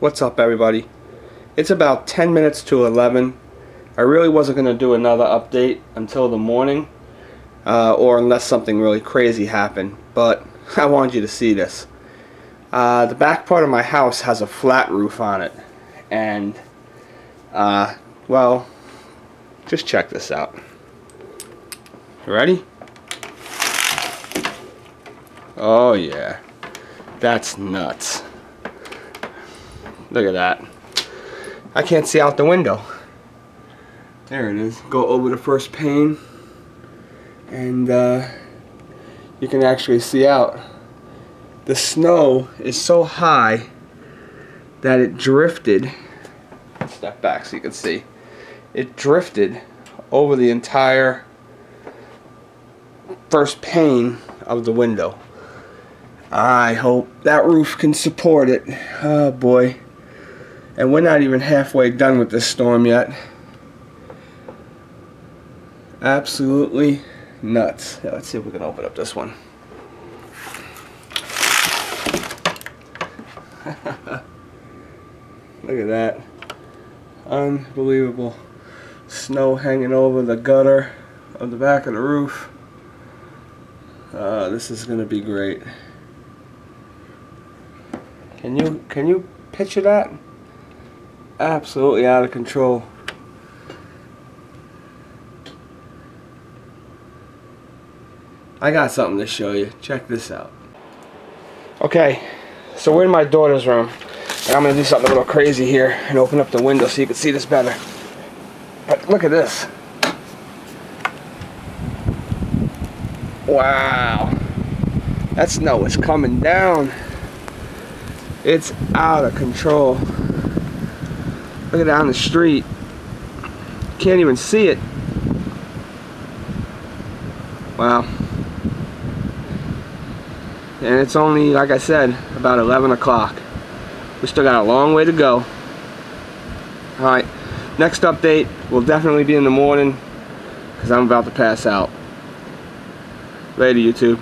What's up, everybody? It's about 10 minutes to 11. I really wasn't going to do another update until the morning, or unless something really crazy happened, but I wanted you to see this. The back part of my house has a flat roof on it, and well, just check this out. Ready? Oh yeah, that's nuts. Look at that. I can't see out the window. There it is. Go over the first pane and you can actually see out. The snow is so high that it drifted. Step back so you can see. It drifted over the entire first pane of the window. I hope that roof can support it. Oh boy. And we're not even halfway done with this storm yet. Absolutely nuts. Yeah, let's see if we can open up this one. Look at that. Unbelievable. Snow hanging over the gutter of the back of the roof. This is gonna be great. Can you picture that? Absolutely out of control. I got something to show you. Check this out. Okay, so we're in my daughter's room, and I'm gonna do something a little crazy here and open up the window so you can see this better. But look at this. Wow, that snow is coming down. It's out of control. Look at down the street. Can't even see it. Wow. And it's only, like I said, about 11 o'clock. We still got a long way to go. Alright, next update will definitely be in the morning because I'm about to pass out. Later, YouTube.